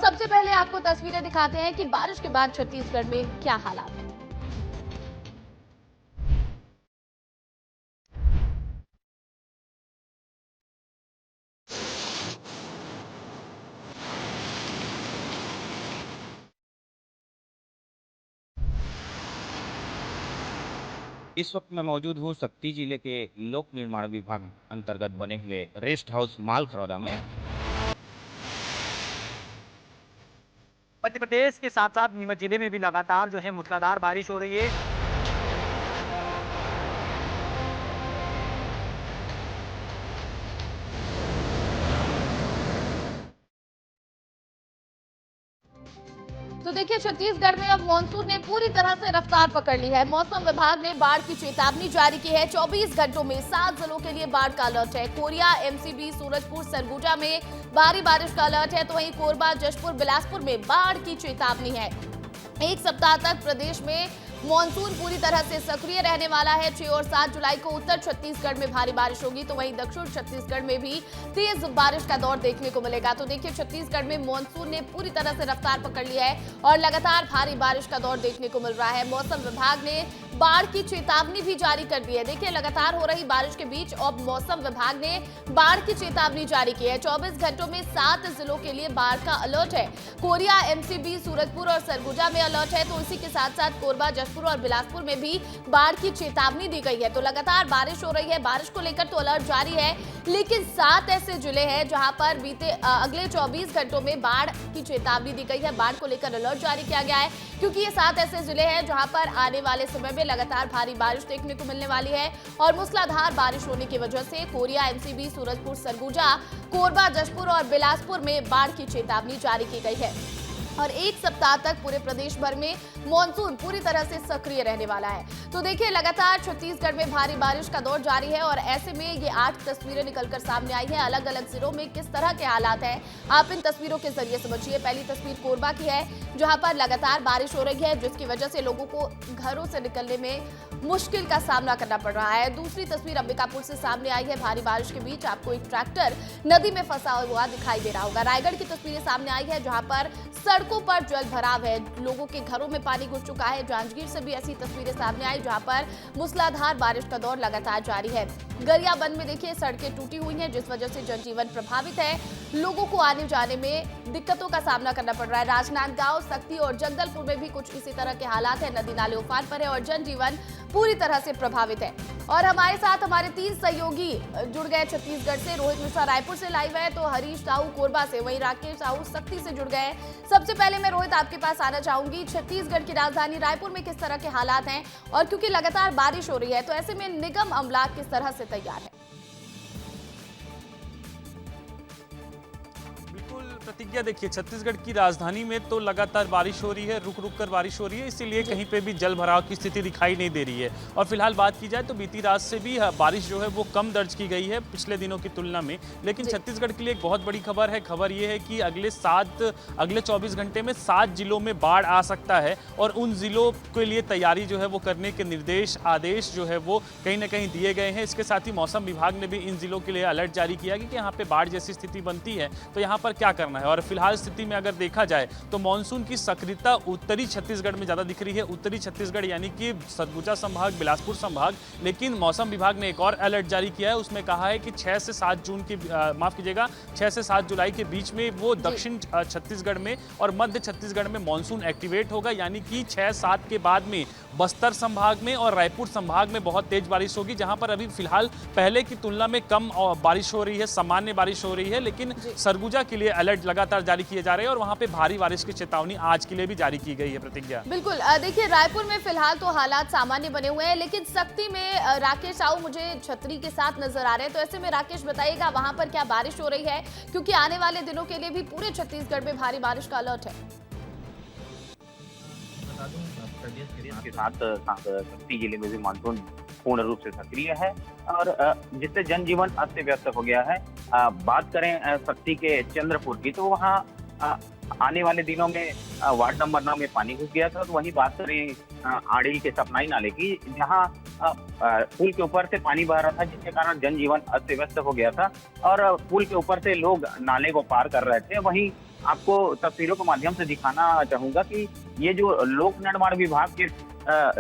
सबसे पहले आपको तस्वीरें दिखाते हैं कि बारिश के बाद छत्तीसगढ़ में क्या हालात है। इस वक्त मैं मौजूद हूँ शक्ति जिले के लोक निर्माण विभाग अंतर्गत बने हुए रेस्ट हाउस मालखरौदा में। मध्य प्रदेश के साथ-साथ नीमच जिले में भी लगातार जो है मूसलाधार बारिश हो रही है। तो देखिए, छत्तीसगढ़ में अब मानसून ने पूरी तरह से रफ्तार पकड़ ली है। मौसम विभाग ने बाढ़ की चेतावनी जारी की है। 24 घंटों में 7 जिलों के लिए बाढ़ का अलर्ट है। कोरिया, एमसीबी, सूरजपुर, सरगुजा में भारी बारिश का अलर्ट है, तो वहीं कोरबा, जशपुर, बिलासपुर में बाढ़ की चेतावनी है। एक सप्ताह तक प्रदेश में मॉनसून पूरी तरह से सक्रिय रहने वाला है। 6 और 7 जुलाई को उत्तर छत्तीसगढ़ में भारी बारिश होगी, तो वहीं दक्षिण छत्तीसगढ़ में भी तेज बारिश का दौर देखने को मिलेगा। तो देखिए, छत्तीसगढ़ में मॉनसून ने पूरी तरह से रफ्तार पकड़ ली है और लगातार भारी बारिश का दौर देखने को मिल रहा है। मौसम विभाग ने बाढ़ की चेतावनी भी जारी कर दी है। देखिए, लगातार हो रही बारिश के बीच अब मौसम विभाग ने बाढ़ की चेतावनी जारी की है। 24 घंटों में 7 जिलों के लिए बाढ़ का अलर्ट है। कोरिया, एमसीबी, सूरजपुर और सरगुजा में अलर्ट है, तो इसी के साथ साथ कोरबा, जशपुर और बिलासपुर में भी बाढ़ की चेतावनी दी गई है। तो लगातार बारिश हो रही है। बारिश को लेकर तो अलर्ट जारी है, लेकिन 7 ऐसे जिले हैं जहां पर अगले 24 घंटों में बाढ़ की चेतावनी दी गई है। बाढ़ को लेकर अलर्ट जारी किया गया है, क्योंकि ये 7 ऐसे जिले हैं जहां पर आने वाले समय में लगातार भारी बारिश देखने को मिलने वाली है और मूसलाधार बारिश होने की वजह से कोरिया, एमसीबी, सूरजपुर, सरगुजा, कोरबा, जशपुर और बिलासपुर में बाढ़ की चेतावनी जारी की गई है। और एक सप्ताह तक पूरे प्रदेश भर में मॉनसून पूरी तरह से सक्रिय रहने वाला है। तो देखिए, लगातार छत्तीसगढ़ में भारी बारिश का दौर जारी है और ऐसे में ये 8 तस्वीरें निकलकर सामने आई हैं। अलग अलग जिलों में किस तरह के हालात हैं, आप इन तस्वीरों के जरिए समझिए। पहली तस्वीर कोरबा की है, जहां पर लगातार बारिश हो रही है, जिसकी वजह से लोगों को घरों से निकलने में मुश्किल का सामना करना पड़ रहा है। दूसरी तस्वीर अंबिकापुर से सामने आई है। भारी बारिश के बीच आपको एक ट्रैक्टर नदी में फंसा हुआ दिखाई दे रहा होगा। रायगढ़ की तस्वीरें सामने आई है, जहां पर सड़कों पर जल भराव है, लोगों के घरों में पानी घुस चुका है। जांजगीर से भी ऐसी तस्वीरें सामने आई, जहां पर मूसलाधार बारिश का दौर लगातार जारी है। गरियाबंद में देखिए, सड़कें टूटी हुई हैं, जिस वजह से जनजीवन प्रभावित है। लोगों को आने जाने में दिक्कतों का सामना करना पड़ रहा है। राजनांदगांव, सक्ती और जगदलपुर में भी कुछ इसी तरह के हालात है। नदी नाले उफान पर है और जनजीवन पूरी तरह से प्रभावित है। और हमारे साथ हमारे 3 सहयोगी जुड़ गए छत्तीसगढ़ से। रोहित मिश्रा रायपुर से लाइव है, तो हरीश साहू कोरबा से, वहीं राकेश साहू सक्ती से जुड़ गए हैं। सबसे पहले मैं रोहित आपके पास आना चाहूंगी। छत्तीसगढ़ की राजधानी रायपुर में किस तरह के हालात हैं, और क्योंकि लगातार बारिश हो रही है, तो ऐसे में निगम अमला किस तरह से तैयार है? प्रतिज्ञा, देखिए छत्तीसगढ़ की राजधानी में तो लगातार बारिश हो रही है, रुक रुक कर बारिश हो रही है, इसीलिए कहीं पे भी जल भराव की स्थिति दिखाई नहीं दे रही है। और फिलहाल बात की जाए तो बीती रात से भी बारिश जो है वो कम दर्ज की गई है पिछले दिनों की तुलना में। लेकिन छत्तीसगढ़ के लिए एक बहुत बड़ी खबर है। खबर ये है कि अगले 24 घंटे में 7 जिलों में बाढ़ आ सकता है और उन जिलों के लिए तैयारी जो है वो करने के निर्देश, आदेश जो है वो कहीं ना कहीं दिए गए हैं। इसके साथ ही मौसम विभाग ने भी इन जिलों के लिए अलर्ट जारी किया कि यहाँ पे बाढ़ जैसी स्थिति बनती है तो यहाँ पर क्या करना है। और फिलहाल स्थिति में अगर देखा जाए तो मानसून की सक्रियता उत्तरी छत्तीसगढ़ में ज्यादा दिख रही है। उत्तरी छत्तीसगढ़ यानी कि सरगुजा संभाग, बिलासपुर संभाग। लेकिन मौसम विभाग ने एक और अलर्ट जारी किया है, उसमें कहा है कि 6 से 7 जून की 6 से 7 जुलाई के बीच में वो दक्षिण छत्तीसगढ़ में और मध्य छत्तीसगढ़ में मानसून एक्टिवेट होगा। यानी कि 6-7 के बाद में बस्तर संभाग में और रायपुर संभाग में बहुत तेज बारिश होगी, जहां पर अभी फिलहाल पहले की तुलना में कम बारिश हो रही है, सामान्य बारिश हो रही है। लेकिन सरगुजा के लिए अलर्ट लगातार जारी किए जा रहे हैं और वहां पे भारी बारिश की चेतावनी आज के लिए भी जारी की गई है। प्रतिज्ञा, बिल्कुल। देखिए, रायपुर में फिलहाल तो हालात सामान्य बने हुए हैं, लेकिन सक्ती में राकेश साहू मुझे छतरी के साथ नजर आ रहे हैं। तो ऐसे में राकेश बताइएगा, वहां पर क्या बारिश हो रही है, क्योंकि आने वाले दिनों के लिए भी पूरे छत्तीसगढ़ में भारी बारिश का अलर्ट है। प्रदेश के साथ शक्ति जिले में भी मानसून पूर्ण रूप से सक्रिय है और जिससे जनजीवन अस्त व्यस्त हो गया है। बात करें शक्ति के चंद्रपुर की, तो वहाँ आने वाले दिनों में वार्ड नंबर 9 में पानी घुस गया था। तो वहीं बात करें आड़ी के सपनाई नाले की, जहाँ पुल के ऊपर से पानी बह रहा था, जिसके कारण जनजीवन अस्त व्यस्त हो गया था और पुल के ऊपर से लोग नाले को पार कर रहे थे। वहीं आपको तस्वीरों के माध्यम से दिखाना चाहूंगा कि ये जो लोक निर्माण विभाग के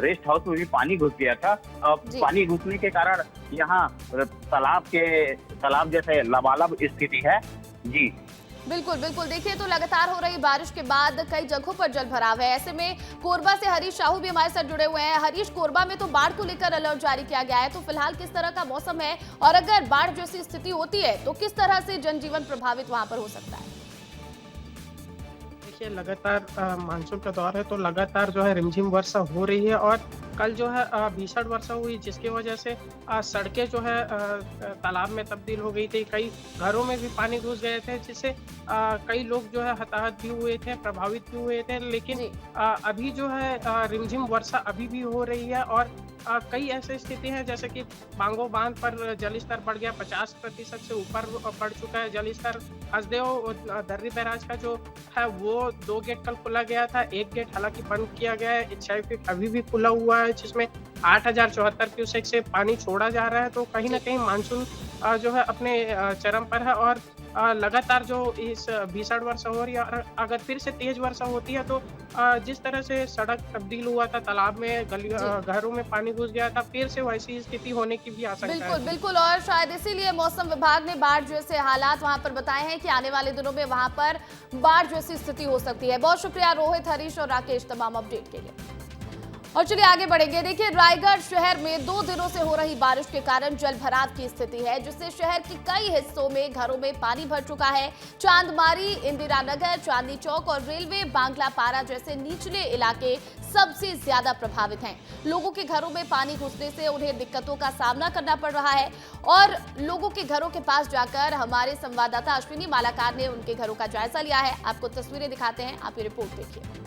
रेस्ट हाउस में भी पानी घुस गया था। जी। पानी घुसने के कारण यहाँ तालाब जैसे लबालब स्थिति है। जी बिल्कुल बिल्कुल, देखिए तो लगातार हो रही बारिश के बाद कई जगहों पर जल भराव है। ऐसे में कोरबा से हरीश साहू भी हमारे साथ जुड़े हुए हैं। हरीश, कोरबा में तो बाढ़ को लेकर अलर्ट जारी किया गया है, तो फिलहाल किस तरह का मौसम है और अगर बाढ़ जैसी स्थिति होती है तो किस तरह से जनजीवन प्रभावित वहां पर हो सकता है? देखिए, लगातार मानसून का दौर है तो लगातार जो है रिमझिम वर्षा हो रही है और कल जो है भीषण वर्षा हुई, जिसकी वजह से सड़कें जो है तालाब में तब्दील हो गई थी। कई घरों में भी पानी घुस गए थे, जिससे कई लोग जो है हताहत भी हुए थे, प्रभावित भी हुए थे। लेकिन जी। अभी जो है रिमझिम वर्षा अभी भी हो रही है और कई ऐसी स्थिति है जैसे कि बांगो बांध पर जलस्तर बढ़ गया, 50% से ऊपर बढ़ चुका है जलस्तर। हसदेव दर्री बैराज का जो है वो 2 गेट कल खुला गया था, 1 गेट हालांकि बंद किया गया है। इच्छाई फीट अभी भी खुला हुआ है, जिसमें 8074 क्यूसेक से पानी छोड़ा जा रहा है। तो कहीं ना कहीं मानसून जो है अपने चरम पर है और लगातार जो इस भीषण वर्षा हो रही है और अगर फिर से तेज वर्षा होती है तो जिस तरह से सड़क तब्दील हुआ था, तालाब में घरों में पानी घुस गया था, फिर से वैसी स्थिति होने की भी आशंका है। बिल्कुल बिल्कुल, और शायद इसीलिए मौसम विभाग ने बाढ़ जैसे हालात वहां पर बताए हैं कि आने वाले दिनों में वहां पर बाढ़ जैसी स्थिति हो सकती है। बहुत शुक्रिया रोहित, हरीश और राकेश तमाम अपडेट के लिए। और चलिए आगे बढ़ेंगे। देखिए, रायगढ़ शहर में 2 दिनों से हो रही बारिश के कारण जल भराव की स्थिति है, जिससे शहर के कई हिस्सों में घरों में पानी भर चुका है। चांदमारी, इंदिरा नगर, चांदनी चौक और रेलवे बांग्ला पारा जैसे निचले इलाके सबसे ज्यादा प्रभावित हैं। लोगों के घरों में पानी घुसने से उन्हें दिक्कतों का सामना करना पड़ रहा है और लोगों के घरों के पास जाकर हमारे संवाददाता अश्विनी मालाकार ने उनके घरों का जायजा लिया है। आपको तस्वीरें दिखाते हैं, आप ये रिपोर्ट देखिए।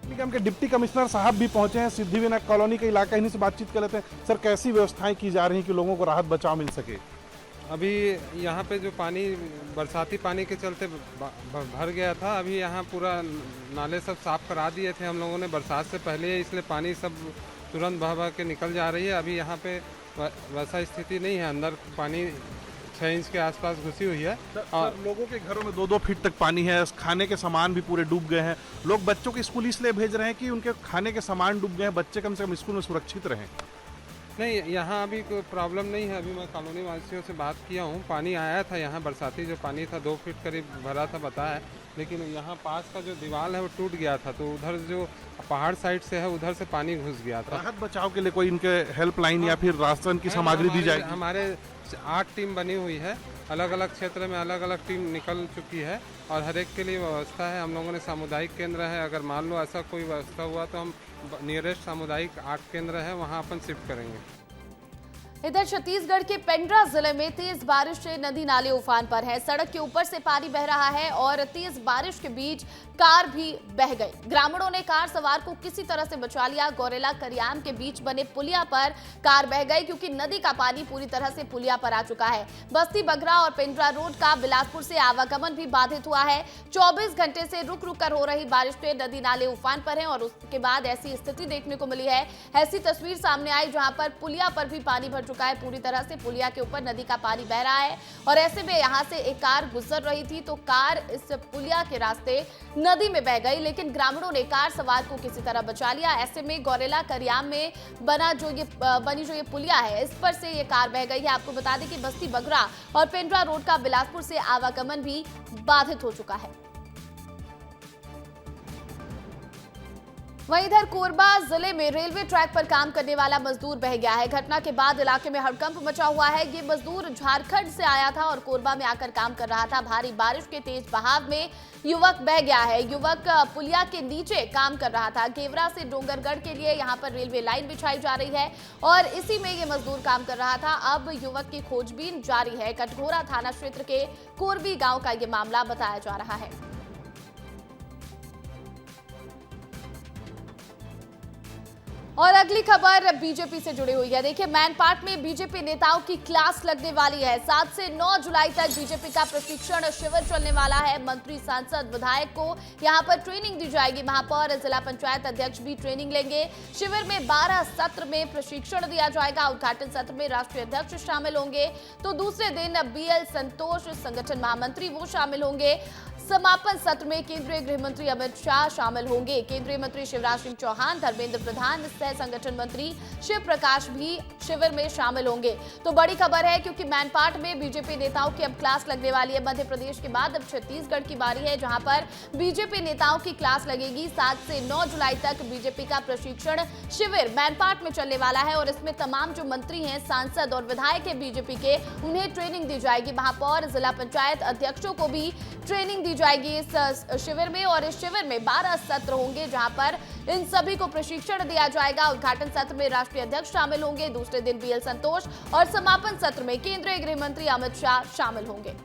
निगम के डिप्टी कमिश्नर साहब भी पहुंचे हैं सिद्धिविनायक कॉलोनी का इलाका, इन्हीं से बातचीत कर लेते हैं। सर, कैसी व्यवस्थाएं की जा रही हैं कि लोगों को राहत बचाव मिल सके? अभी यहाँ पे जो पानी बरसाती पानी के चलते भर गया था, अभी यहाँ पूरा नाले सब साफ करा दिए थे हम लोगों ने बरसात से पहले, इसलिए पानी सब तुरंत बह के निकल जा रही है। अभी यहाँ पे वैसा स्थिति नहीं है, अंदर पानी 6 इंच के आसपास घुसी हुई है। और लोगों के घरों में 2-2 फीट तक पानी है, खाने के सामान भी पूरे डूब गए हैं। लोग बच्चों को स्कूल इसलिए भेज रहे हैं कि उनके खाने के सामान डूब गए हैं, बच्चे कम से कम स्कूल में सुरक्षित रहें। नहीं, यहाँ अभी कोई प्रॉब्लम नहीं है। अभी मैं कॉलोनी वासियों से बात किया हूँ, पानी आया था यहाँ, बरसाती जो पानी था 2 फीट करीब भरा था बताया, लेकिन यहाँ पास का जो दीवार है वो टूट गया था, तो उधर जो पहाड़ साइड से है उधर से पानी घुस गया था। राहत बचाव के लिए कोई इनके हेल्पलाइन या फिर राशन की सामग्री दी जाएगी? हमारे 8 टीम बनी हुई है, अलग अलग क्षेत्र में अलग अलग टीम निकल चुकी है और हर एक के लिए व्यवस्था है। हम लोगों ने सामुदायिक केंद्र है, अगर मान लो ऐसा कोई व्यवस्था हुआ तो हम नियरेस्ट सामुदायिक 8 केंद्र है वहाँ अपन शिफ्ट करेंगे। इधर छत्तीसगढ़ के पेंड्रा जिले में तेज बारिश से नदी नाले उफान पर है। सड़क के ऊपर से पानी बह रहा है और तेज बारिश के बीच कार भी बह गई। ग्रामीणों ने कार सवार को किसी तरह से बचा लिया। गौरेला करियाम के बीच बने पुलिया पर कार बह गई क्योंकि नदी का पानी पूरी तरह से पुलिया पर आ चुका है। बस्ती बगरा और पेंड्रा रोड का बिलासपुर से आवागमन भी बाधित हुआ है। 24 घंटे से रुक रुक कर हो रही बारिश से नदी नाले उफान पर हैं और उसके बाद ऐसी स्थिति देखने को मिली है। ऐसी तस्वीर सामने आई जहां पर पुलिया पर भी पानी भर चुका है, पूरी तरह से पुलिया के ऊपर नदी का पानी बह रहा है और ऐसे में यहां से एक कार गुजर रही थी तो कार इस पुलिया के रास्ते नदी में बह गई, लेकिन ग्रामीणों ने कार सवार को किसी तरह बचा लिया। ऐसे में गौरेला करियाम में बनी जो ये पुलिया है, इस पर से ये कार बह गई है। आपको बता दें कि बस्ती बगरा और पेंड्रा रोड का बिलासपुर से आवागमन भी बाधित हो चुका है। वहीं इधर कोरबा जिले में रेलवे ट्रैक पर काम करने वाला मजदूर बह गया है। घटना के बाद इलाके में हड़कंप मचा हुआ है। ये मजदूर झारखंड से आया था और कोरबा में आकर काम कर रहा था। भारी बारिश के तेज बहाव में युवक बह गया है। युवक पुलिया के नीचे काम कर रहा था। गेवरा से डोंगरगढ़ के लिए यहाँ पर रेलवे लाइन बिछाई जा रही है और इसी में ये मजदूर काम कर रहा था। अब युवक की खोजबीन जारी है। कटघोरा थाना क्षेत्र के कोरबी गाँव का ये मामला बताया जा रहा है। और अगली खबर बीजेपी से जुड़ी हुई है। देखिए, मैनपाट में बीजेपी नेताओं की क्लास लगने वाली है। 7 से 9 जुलाई तक बीजेपी का प्रशिक्षण शिविर चलने वाला है। मंत्री, सांसद, विधायक को यहां पर ट्रेनिंग दी जाएगी। महापौर, जिला पंचायत अध्यक्ष भी ट्रेनिंग लेंगे। शिविर में 12 सत्र में प्रशिक्षण दिया जाएगा। उद्घाटन सत्र में राष्ट्रीय अध्यक्ष शामिल होंगे तो दूसरे दिन BL संतोष, संगठन महामंत्री, वो शामिल होंगे। समापन सत्र में केंद्रीय गृह मंत्री अमित शाह शामिल होंगे। केंद्रीय मंत्री शिवराज सिंह चौहान, धर्मेंद्र प्रधान, सह संगठन मंत्री शिव प्रकाश भी शिविर में शामिल होंगे। तो बड़ी खबर है क्योंकि मैनपाट में बीजेपी नेताओं की अब क्लास लगने वाली है। मध्य प्रदेश के बाद अब छत्तीसगढ़ की बारी है, जहां पर बीजेपी नेताओं की क्लास लगेगी। 7 से 9 जुलाई तक बीजेपी का प्रशिक्षण शिविर मैनपाट में चलने वाला है और इसमें तमाम जो मंत्री हैं, सांसद और विधायक हैं बीजेपी के, उन्हें ट्रेनिंग दी जाएगी। महापौर, जिला पंचायत अध्यक्षों को भी ट्रेनिंग दी जाएगी इस शिविर में। और इस शिविर में 12 सत्र होंगे, जहां पर इन सभी को प्रशिक्षण दिया जाएगा। उद्घाटन सत्र में राष्ट्रीय अध्यक्ष शामिल होंगे, दूसरे दिन बीएल संतोष और समापन सत्र में केंद्रीय गृह मंत्री अमित शाह शामिल होंगे।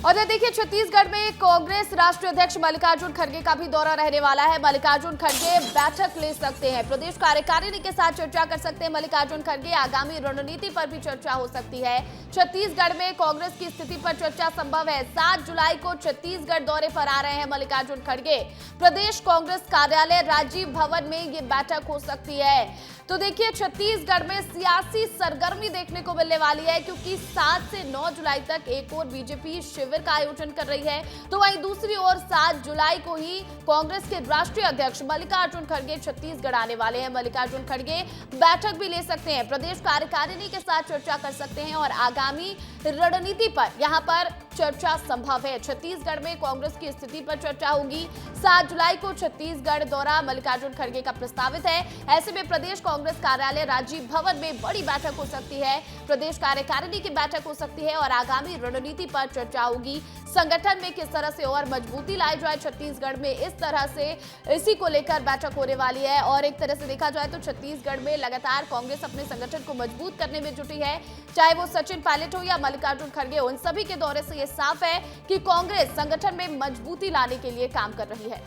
और देखिए, छत्तीसगढ़ में कांग्रेस राष्ट्रीय अध्यक्ष मल्लिकार्जुन खड़गे का भी दौरा रहने वाला है। मल्लिकार्जुन खड़गे बैठक ले सकते हैं, प्रदेश कार्यकारिणी के साथ चर्चा कर सकते हैं। मल्लिकार्जुन खड़गे आगामी रणनीति पर भी चर्चा हो सकती है। छत्तीसगढ़ में कांग्रेस की स्थिति पर चर्चा संभव है। 7 जुलाई को छत्तीसगढ़ दौरे पर आ रहे हैं मल्लिकार्जुन खड़गे। प्रदेश कांग्रेस कार्यालय राजीव भवन में ये बैठक हो सकती है। तो देखिए, छत्तीसगढ़ में सियासी सरगर्मी देखने को मिलने वाली है, क्योंकि 7 से 9 जुलाई तक एक और बीजेपी शिविर का आयोजन कर रही है, तो वहीं दूसरी ओर 7 जुलाई को ही कांग्रेस के राष्ट्रीय अध्यक्ष मल्लिकार्जुन खड़गे छत्तीसगढ़ आने वाले हैं। मल्लिकार्जुन खड़गे बैठक भी ले सकते हैं, प्रदेश कार्यकारिणी के साथ चर्चा कर सकते हैं और आगामी रणनीति पर यहां पर चर्चा संभव है। छत्तीसगढ़ में कांग्रेस की स्थिति पर चर्चा होगी। 7 जुलाई को छत्तीसगढ़ दौरा मल्लिकार्जुन खड़गे का प्रस्तावित है। ऐसे में प्रदेश कांग्रेस कार्यालय राजीव भवन में बड़ी बैठक हो सकती है, प्रदेश कार्यकारिणी की बैठक हो सकती है और आगामी रणनीति पर चर्चा होगी। संगठन में किस तरह से और मजबूती लाई जाए छत्तीसगढ़ में, इस तरह से इसी को लेकर बैठक होने वाली है। और एक तरह से देखा जाए तो छत्तीसगढ़ में लगातार कांग्रेस अपने संगठन को मजबूत करने में जुटी है, चाहे वो सचिन पायलट हो या मल्लिकार्जुन खड़गे, उन सभी के दौरे से ये साफ है कि कांग्रेस संगठन में मजबूती लाने के लिए काम कर रही है।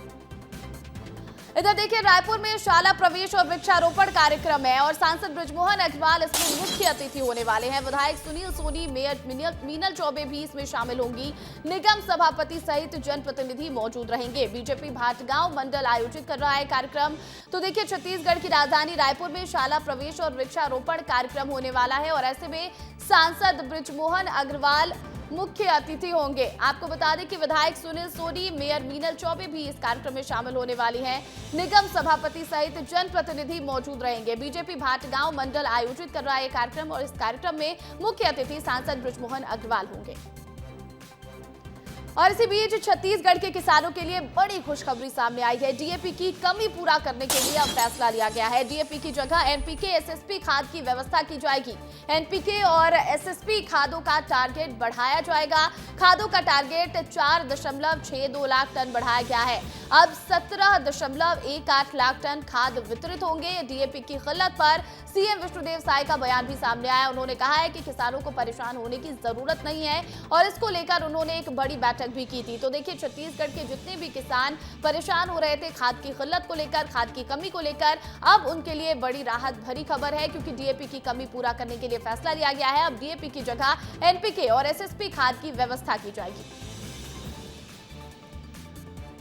इधर देखिए, रायपुर में शाला प्रवेश और वृक्षारोपण कार्यक्रम है और सांसद बृजमोहन अग्रवाल इसमें मुख्य अतिथि होने वाले हैं। विधायक सुनील सोनी, मेयर मीनल चौबे भी इसमें शामिल होंगी। निगम सभापति सहित जनप्रतिनिधि मौजूद रहेंगे। बीजेपी भाटगांव मंडल आयोजित कर रहा है कार्यक्रम। तो देखिए, छत्तीसगढ़ की राजधानी रायपुर में शाला प्रवेश और वृक्षारोपण कार्यक्रम होने वाला है और ऐसे में सांसद बृजमोहन अग्रवाल मुख्य अतिथि होंगे। आपको बता दें कि विधायक सुनील सोनी, मेयर मीनल चौबे भी इस कार्यक्रम में शामिल होने वाली हैं। निगम सभापति सहित जनप्रतिनिधि मौजूद रहेंगे। बीजेपी भाटगांव मंडल आयोजित कर रहा है कार्यक्रम और इस कार्यक्रम में मुख्य अतिथि सांसद बृजमोहन अग्रवाल होंगे। और इसी बीच छत्तीसगढ़ के किसानों के लिए बड़ी खुशखबरी सामने आई है। डीएपी की कमी पूरा करने के लिए अब फैसला लिया गया है। डीएपी की जगह एनपीके, एसएसपी खाद की व्यवस्था की जाएगी। एनपीके और एसएसपी खादों का टारगेट बढ़ाया जाएगा। खादों का टारगेट 4.62 लाख टन बढ़ाया गया है। अब 17.18 लाख टन खाद वितरित होंगे। डीएपी की किल्लत पर सीएम विष्णुदेव साय का बयान भी सामने आया। उन्होंने कहा है कि किसानों को परेशान होने की जरूरत नहीं है और इसको लेकर उन्होंने एक बड़ी बैठक भी की थी। तो देखिए, छत्तीसगढ़ के जितने भी किसान परेशान हो रहे थे खाद की किल्लत को लेकर, खाद की कमी को लेकर, अब उनके लिए बड़ी राहत भरी खबर है, क्योंकि डीएपी की कमी पूरा करने के लिए फैसला लिया गया है। अब डीएपी की जगह एनपीके और एसएसपी खाद की व्यवस्था की जाएगी।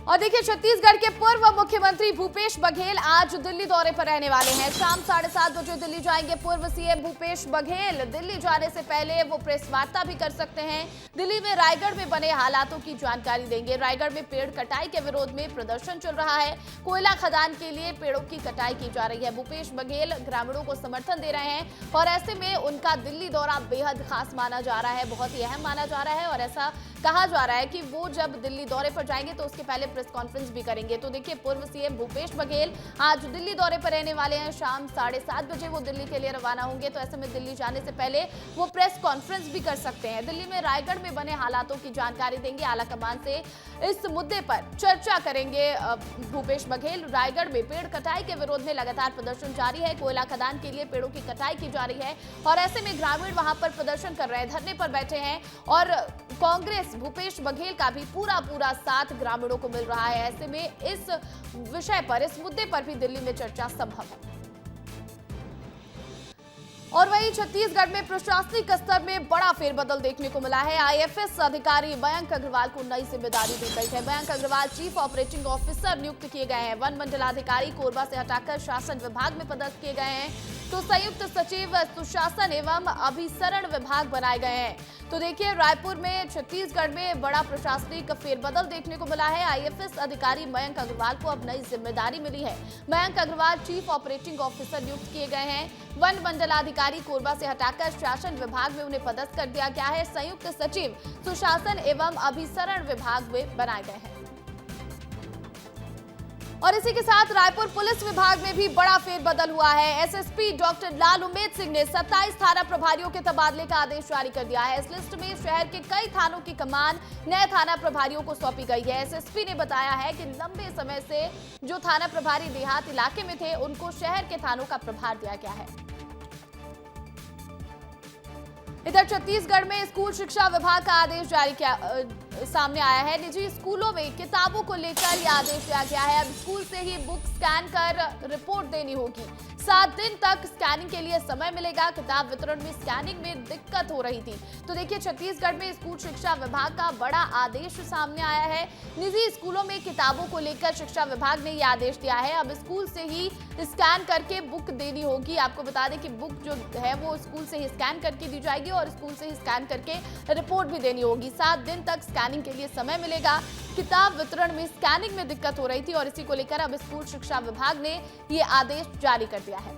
और देखिए, छत्तीसगढ़ के पूर्व मुख्यमंत्री भूपेश बघेल आज दिल्ली दौरे पर रहने वाले हैं। शाम 7:30 बजे दिल्ली जाएंगे। पूर्व सीएम भूपेश बघेल दिल्ली जाने से पहले वो प्रेस वार्ता भी कर सकते हैं। दिल्ली में रायगढ़ में बने हालातों की जानकारी देंगे। रायगढ़ में पेड़ कटाई के विरोध में प्रदर्शन चल रहा है। कोयला खदान के लिए पेड़ों की कटाई की जा रही है। भूपेश बघेल ग्रामीणों को समर्थन दे रहे हैं और ऐसे में उनका दिल्ली दौरा बेहद खास माना जा रहा है, बहुत ही अहम माना जा रहा है। और ऐसा कहा जा रहा है कि वो जब दिल्ली दौरे पर जाएंगे तो उसके पहले प्रेस कॉन्फ्रेंस भी करेंगे। तो देखिए, पूर्व सीएम भूपेश बघेल आज दिल्ली दौरे पर रहने वाले हैं। शाम 7:30 बजे वो दिल्ली के लिए रवाना होंगे। तो ऐसे में दिल्ली जाने से पहले वो प्रेस कॉन्फ्रेंस भी कर सकते हैं। दिल्ली में रायगढ़ में बने हालातों की जानकारी देंगे। आलाकमान से इस मुद्दे पर चर्चा करेंगे भूपेश बघेल। रायगढ़ में पेड़ कटाई के विरोध में लगातार प्रदर्शन जारी है। कोयला खदान के लिए पेड़ों की कटाई की जा रही है और ऐसे में ग्रामीण वहां पर प्रदर्शन कर रहे हैं, धरने पर बैठे हैं और कांग्रेस भूपेश बघेल का भी पूरा साथ ग्रामीणों को मिल रहा है। ऐसे में इस विषय पर, इस मुद्दे पर भी दिल्ली में चर्चा संभव है। और वहीं छत्तीसगढ़ में प्रशासनिक स्तर में बड़ा फेरबदल देखने को मिला है। आईएफएस अधिकारी मयंक अग्रवाल को नई जिम्मेदारी दी गई है। Mayank Agarwal chief operating officer नियुक्त किए गए हैं। वन मंडलाधिकारी कोरबा से हटाकर शासन विभाग में पदस्थ किए गए हैं। तो संयुक्त सचिव सुशासन एवं अभिसरण विभाग बनाए गए हैं। तो देखिए, रायपुर में छत्तीसगढ़ में बड़ा प्रशासनिक फेरबदल देखने को मिला है। आईएफएस अधिकारी मयंक अग्रवाल को अब नई जिम्मेदारी मिली है। Mayank Agarwal chief operating officer नियुक्त किए गए हैं। वन मंडलाधिकारी कोरबा से हटाकर शासन विभाग में उन्हें पदस्थ कर दिया गया है। संयुक्त सचिव सुशासन एवं अभिसरण विभाग में बनाए गए हैं। और इसी के साथ रायपुर पुलिस विभाग में भी बड़ा फेरबदल हुआ है। एसएसपी डॉक्टर लाल उमेद सिंह ने 27 थाना प्रभारियों के तबादले का आदेश जारी कर दिया है। इस लिस्ट में शहर के कई थानों की कमान नए थाना प्रभारियों को सौंपी गई है। एसएसपी ने बताया है कि लंबे समय से जो थाना प्रभारी देहात इलाके में थे, उनको शहर के थानों का प्रभार दिया गया है। इधर छत्तीसगढ़ में स्कूल शिक्षा विभाग का आदेश जारी किया सामने आया है। निजी स्कूलों में किताबों को लेकर यह आदेश दिया गया है। अब स्कूल से ही बुक स्कैन कर रिपोर्ट देनी होगी। 7 दिन तक स्कैनिंग के लिए समय मिलेगा। किताब वितरण में स्कैनिंग में दिक्कत हो रही थी। तो देखिए, छत्तीसगढ़ में स्कूल शिक्षा विभाग का बड़ा आदेश सामने आया है। निजी स्कूलों में किताबों को लेकर शिक्षा विभाग ने यह आदेश दिया है। अब स्कूल से ही स्कैन करके बुक देनी होगी। आपको बता दें कि बुक जो है वो स्कूल से ही स्कैन करके दी जाएगी और स्कूल से ही स्कैन करके रिपोर्ट भी देनी होगी। 7 दिन तक स्कैनिंग के लिए समय मिलेगा। किताब वितरण में स्कैनिंग में दिक्कत हो रही थी और इसी को लेकर अब स्कूल शिक्षा विभाग ने ये आदेश जारी कर दिया है।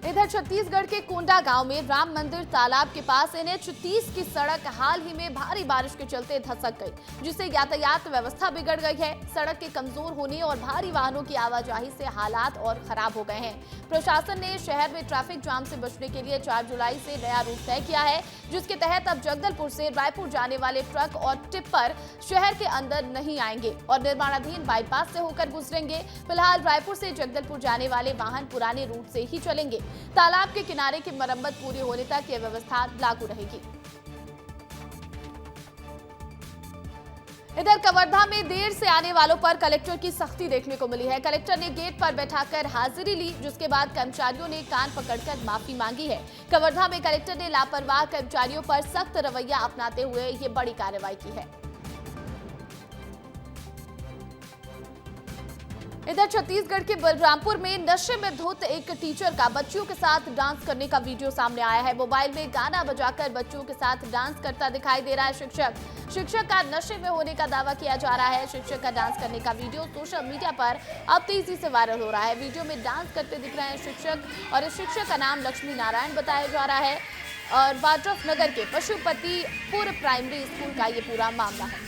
इधर छत्तीसगढ़ के कोंडा गांव में राम मंदिर तालाब के पास NH 30 की सड़क हाल ही में भारी बारिश के चलते धंसक गई, जिससे यातायात व्यवस्था बिगड़ गई है। सड़क के कमजोर होने और भारी वाहनों की आवाजाही से हालात और खराब हो गए हैं। प्रशासन ने शहर में ट्रैफिक जाम से बचने के लिए 4 जुलाई से नया रूट तय किया है, जिसके तहत अब जगदलपुर से रायपुर जाने वाले ट्रक और टिप्पर शहर के अंदर नहीं आएंगे और निर्माणाधीन बाईपास से होकर गुजरेंगे। फिलहाल रायपुर से जगदलपुर जाने वाले वाहन पुराने रूट से ही चलेंगे। तालाब के किनारे की मरम्मत पूरी होने तक यह व्यवस्था लागू रहेगी। इधर कवर्धा में देर से आने वालों पर कलेक्टर की सख्ती देखने को मिली है। कलेक्टर ने गेट पर बैठाकर हाजिरी ली, जिसके बाद कर्मचारियों ने कान पकड़कर माफी मांगी है। कवर्धा में कलेक्टर ने लापरवाह कर्मचारियों पर सख्त रवैया अपनाते हुए ये बड़ी कार्रवाई की है। इधर छत्तीसगढ़ के बलरामपुर में नशे में धुत एक टीचर का बच्चियों के साथ डांस करने का वीडियो सामने आया है। मोबाइल में गाना बजाकर बच्चों के साथ डांस करता दिखाई दे रहा है शिक्षक का नशे में होने का दावा किया जा रहा है। शिक्षक का डांस करने का वीडियो सोशल मीडिया पर अब तेजी से वायरल हो रहा है। वीडियो में डांस करते दिख रहे हैं शिक्षक और इस शिक्षक का नाम लक्ष्मी नारायण बताया जा रहा है और वाड्रफ नगर के पशुपतिपुर प्राइमरी स्कूल का ये पूरा मामला है।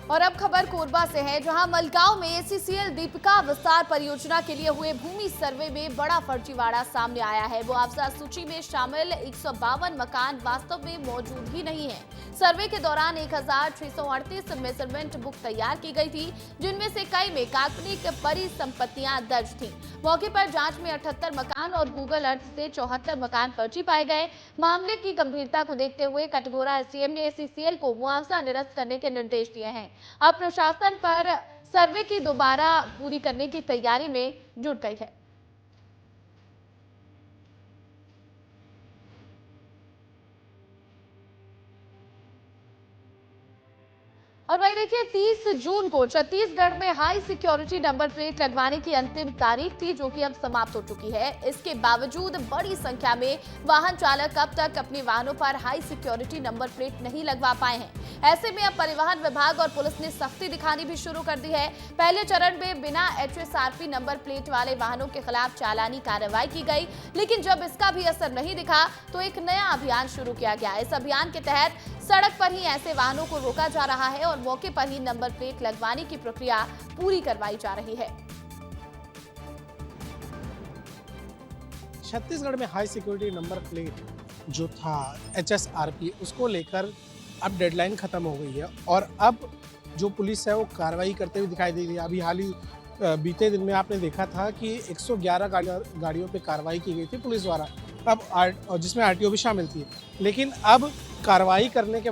और अब खबर कोरबा से है, जहां मलगांव में ACCL दीपिका विस्तार परियोजना के लिए हुए भूमि सर्वे में बड़ा फर्जीवाड़ा सामने आया है। मुआवजा सूची में शामिल 152 मकान वास्तव में मौजूद ही नहीं है। सर्वे के दौरान 1638 मेजरमेंट बुक तैयार की गई थी, जिनमें से कई में काल्पनिक परिसंपत्तियां दर्ज थीं। मौके पर जांच में 78 मकान और गूगल अर्थ से 74 मकान फर्जी पाए गए। मामले की गंभीरता को देखते हुए कटघोरा SDM ने ACCL को मुआवजा निरस्त करने के निर्देश दिए हैं। अब प्रशासन पर सर्वे की दोबारा पूरी करने की तैयारी में जुट गई है। और वही देखिए, 30 जून को छत्तीसगढ़ में हाई सिक्योरिटी नंबर प्लेट लगवाने की अंतिम तारीख थी, जो कि अब समाप्त हो चुकी है। इसके बावजूद बड़ी संख्या में वाहन चालक अब तक अपने वाहनों पर हाई सिक्योरिटी नंबर प्लेट नहीं लगवा पाए हैं। ऐसे में अब परिवहन विभाग और पुलिस ने सख्ती दिखानी भी शुरू कर दी है। पहले चरण में बिना HSRP नंबर प्लेट वाले वाहनों के खिलाफ चालानी कार्रवाई की गई, लेकिन जब इसका भी असर नहीं दिखा तो एक नया अभियान शुरू किया गया। इस अभियान के तहत सड़क पर ही ऐसे वाहनों को रोका जा रहा है और मौके पर ही नंबर प्लेट लगवाने की प्रक्रिया पूरी करवाई जा रही है। छत्तीसगढ़ में हाई सिक्योरिटी नंबर प्लेट जो था HSRP, उसको लेकर अब डेडलाइन खत्म हो गई है और अब जो पुलिस है वो कार्रवाई करते हुए दिखाई दे रही है। अभी हाल ही बीते दिन में आपने देखा था कि 111 गाड़ियों पे कार्रवाई की गई थी पुलिस द्वारा, अब जिसमें RTO भी शामिल थी। लेकिन अब कार्रवाई करने के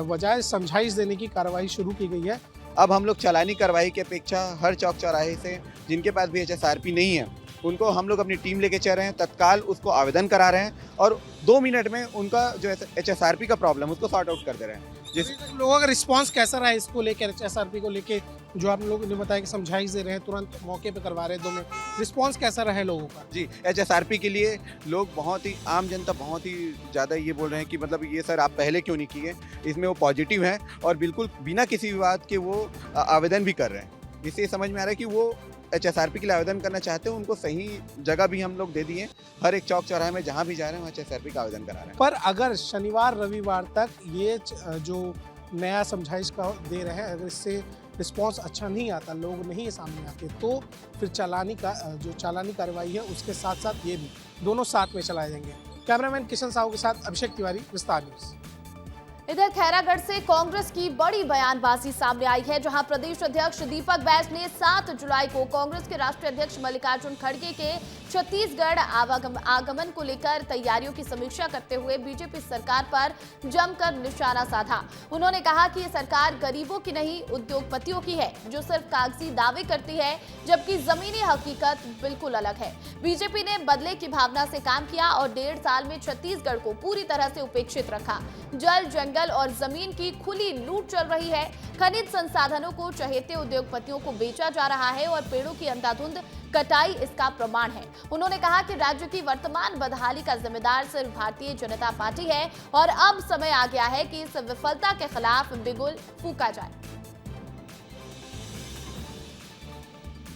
बजाय समझाइश देने की कार्रवाई शुरू की गई है। अब हम लोग चालानी कार्रवाई की अपेक्षा हर चौक चौराहे से जिनके पास भी HSRP नहीं है, उनको हम लोग अपनी टीम लेके चल रहे हैं, तत्काल उसको आवेदन करा रहे हैं और 2 मिनट में उनका जो HSRP का प्रॉब्लम उसको सॉर्ट आउट कर दे रहे हैं। जिस लोगों का रिस्पांस कैसा रहा है इसको लेकर, एचएसआरपी को लेके? जो आप लोगों ने बताया कि समझाइश दे रहे हैं, तुरंत मौके पे करवा रहे हैं 2 मिनट, रिस्पांस कैसा रहा है लोगों का? जी, एचएसआरपी के लिए लोग बहुत ही, आम जनता बहुत ही ज़्यादा ये बोल रहे हैं कि मतलब ये सर आप पहले क्यों नहीं किए। इसमें वो पॉजिटिव हैं और बिल्कुल बिना किसी विवाद के वो आवेदन भी कर रहे हैं। इससे समझ में आ रहा है कि वो एचएसआरपी के लिए आवेदन करना चाहते हैं, उनको सही जगह भी हम लोग दे दिए। हर एक चौक चौराहे में जहाँ भी जा रहे हैं वहाँ एचएसआरपी का आवेदन करा रहे हैं। पर अगर शनिवार रविवार तक ये जो नया समझाइश का दे रहे हैं, अगर इससे रिस्पांस अच्छा नहीं आता, लोग नहीं सामने आते, तो फिर चालानी कार्रवाई है उसके साथ साथ ये भी दोनों साथ में चलाए जाएंगे। कैमरामैन किशन साहू के साथ अभिषेक तिवारी, विस्तार न्यूज। इधर खैरागढ़ से कांग्रेस की बड़ी बयानबाजी सामने आई है, जहां प्रदेश अध्यक्ष दीपक बैज ने 7 जुलाई को कांग्रेस के राष्ट्रीय अध्यक्ष मल्लिकार्जुन खड़गे के छत्तीसगढ़ आगमन को लेकर तैयारियों की समीक्षा करते हुए बीजेपी सरकार पर जमकर निशाना साधा। उन्होंने कहा कि ये सरकार गरीबों की नहीं, उद्योगपतियों की है, जो सिर्फ कागजी दावे करती है, जबकि जमीनी हकीकत बिल्कुल अलग है। बीजेपी ने बदले की भावना से काम किया और 1.5 साल में छत्तीसगढ़ को पूरी तरह से उपेक्षित रखा। जल, जंगल और जमीन की खुली लूट चल रही है। खनिज संसाधनों को चहेते उद्योगपतियों को बेचा जा रहा है और पेड़ों की अंधाधुंध कटाई इसका प्रमाण है। उन्होंने कहा कि राज्य की वर्तमान बदहाली का जिम्मेदार सिर्फ भारतीय जनता पार्टी है और अब समय आ गया है कि इस विफलता के खिलाफ बिगुल फूंका जाए।